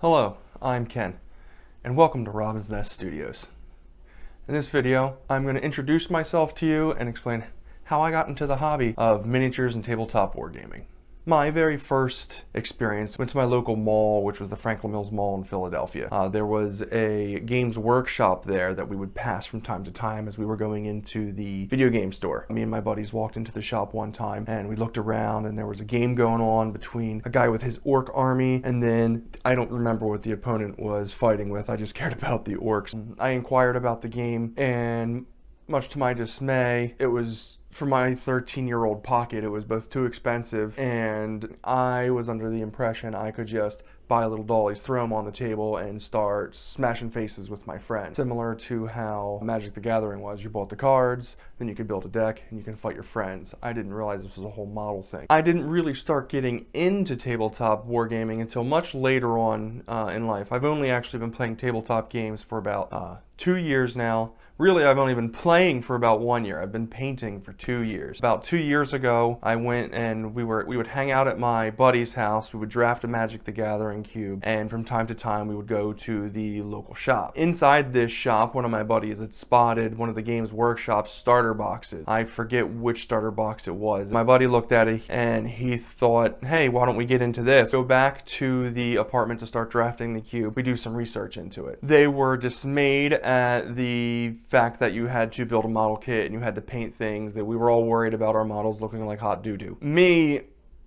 Hello, I'm Ken, and welcome to Robin's Nest Studios. In this video, I'm going to introduce myself to you and explain how I got into the hobby of miniatures and tabletop wargaming. My very first experience went to my local mall, which was the Franklin Mills Mall in Philadelphia. There was a games workshop there that we would pass from time to time as we were going into the video game store. Me and my buddies walked into the shop one time and we looked around and there was a game going on between a guy with his orc army and then I don't remember what the opponent was fighting with. I just cared about the orcs. I inquired about the game and much to my dismay, it was for my 13-year-old pocket, it was both too expensive and I was under the impression I could just buy little dollies, throw them on the table, and start smashing faces with my friends. Similar to how Magic the Gathering was. You bought the cards, then you could build a deck, and you can fight your friends. I didn't realize this was a whole model thing. I didn't really start getting into tabletop wargaming until much later on in life. I've only actually been playing tabletop games for about 2 years now. Really, I've only been playing for about 1 year. I've been painting for 2 years. About 2 years ago, I went and we would hang out at my buddy's house. We would draft a Magic the Gathering cube, and from time to time, we would go to the local shop. Inside this shop, one of my buddies had spotted one of the Games Workshop starter boxes. I forget which starter box it was. My buddy looked at it and he thought, hey, why don't we get into this? Go back to the apartment to start drafting the cube. We do some research into it. They were dismayed at the fact that you had to build a model kit and you had to paint things, that we were all worried about our models looking like hot doo-doo. Me,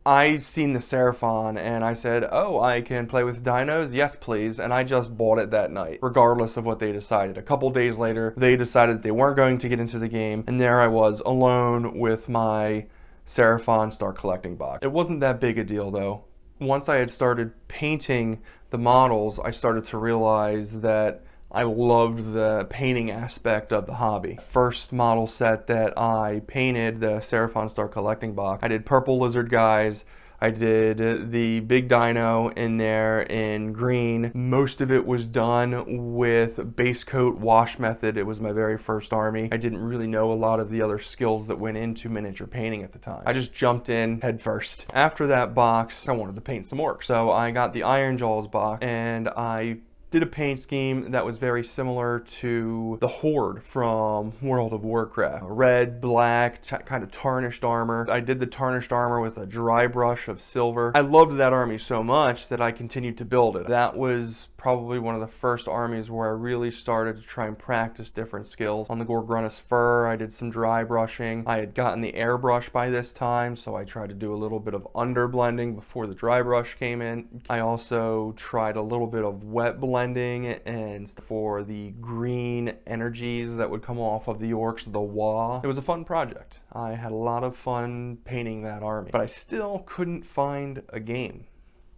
I seen the Seraphon and I said, oh, I can play with dinos? Yes, please. And I just bought it that night, regardless of what they decided. A couple days later, they decided they weren't going to get into the game, and there I was alone with my Seraphon Start Collecting box. It wasn't that big a deal though. Once I had started painting the models, I started to realize that I loved the painting aspect of the hobby. First model set that I painted, the Seraphon Start Collecting box, I did purple lizard guys. I did the big dino in there in green. Most of it was done with base coat wash method. It was my very first army. I didn't really know a lot of the other skills that went into miniature painting at the time. I just jumped in head first. After that box, I wanted to paint some orcs. So I got the Ironjawz box and I did a paint scheme that was very similar to the Horde from World of Warcraft. Red, black, kind of tarnished armor. I did the tarnished armor with a dry brush of silver. I loved that army so much that I continued to build it. That was probably one of the first armies where I really started to try and practice different skills. On the Gorgrunnis fur, I did some dry brushing. I had gotten the airbrush by this time, so I tried to do a little bit of underblending before the dry brush came in. I also tried a little bit of wet blending and for the green energies that would come off of the orcs, the Wa. It was a fun project. I had a lot of fun painting that army, but I still couldn't find a game.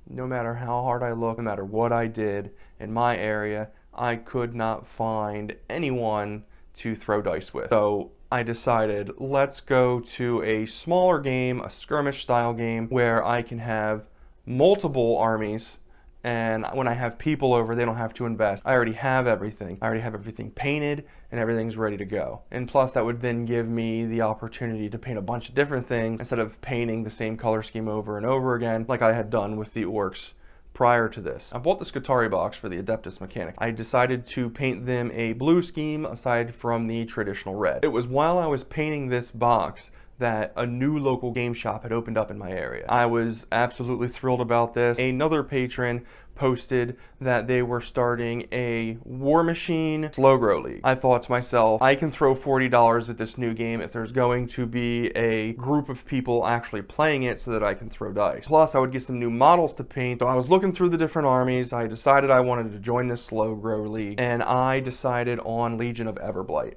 No matter how hard I looked, no matter what I did in my area, I could not find anyone to throw dice with. So I decided, let's go to a smaller game, a skirmish style game, where I can have multiple armies, and when I have people over, they don't have to invest. I already have everything. I already have everything painted and everything's ready to go. And plus that would then give me the opportunity to paint a bunch of different things instead of painting the same color scheme over and over again like I had done with the orcs prior to this. I bought the Skitarii box for the Adeptus Mechanicus. I decided to paint them a blue scheme aside from the traditional red. It was while I was painting this box that a new local game shop had opened up in my area. I was absolutely thrilled about this. Another patron posted that they were starting a War Machine Slow Grow League. I thought to myself, I can throw $40 at this new game if there's going to be a group of people actually playing it so that I can throw dice. Plus, I would get some new models to paint. So I was looking through the different armies. I decided I wanted to join this Slow Grow League, and I decided on Legion of Everblight.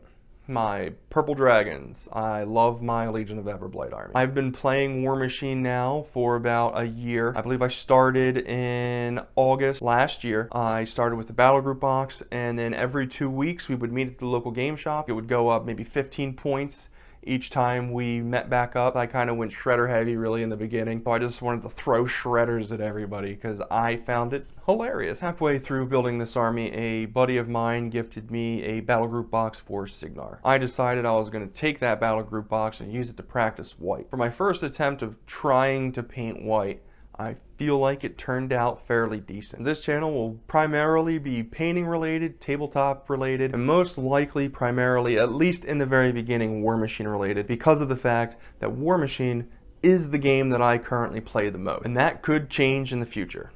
My Purple Dragons. I love my Legion of Everblight army. I've been playing War Machine now for about a year. I believe I started in August last year. I started with the Battle Group box, and then every 2 weeks we would meet at the local game shop. It would go up maybe 15 points each time we met back up. I kind of went shredder heavy really in the beginning, so I just wanted to throw shredders at everybody because I found it hilarious. Halfway through building this army, a buddy of mine gifted me a battle group box for Cygnar. I decided I was going to take that battle group box and use it to practice white. For my first attempt of trying to paint white, I feel like it turned out fairly decent. This channel will primarily be painting related, tabletop related, and most likely primarily, at least in the very beginning, Warmachine related, because of the fact that Warmachine is the game that I currently play the most. And that could change in the future.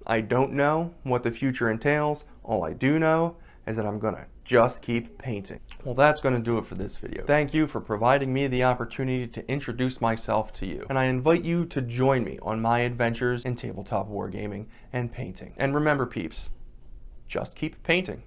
I don't know what the future entails. All I do know is that I'm gonna just keep painting. Well, that's gonna do it for this video. Thank you for providing me the opportunity to introduce myself to you. And I invite you to join me on my adventures in tabletop wargaming and painting. And remember, peeps, just keep painting.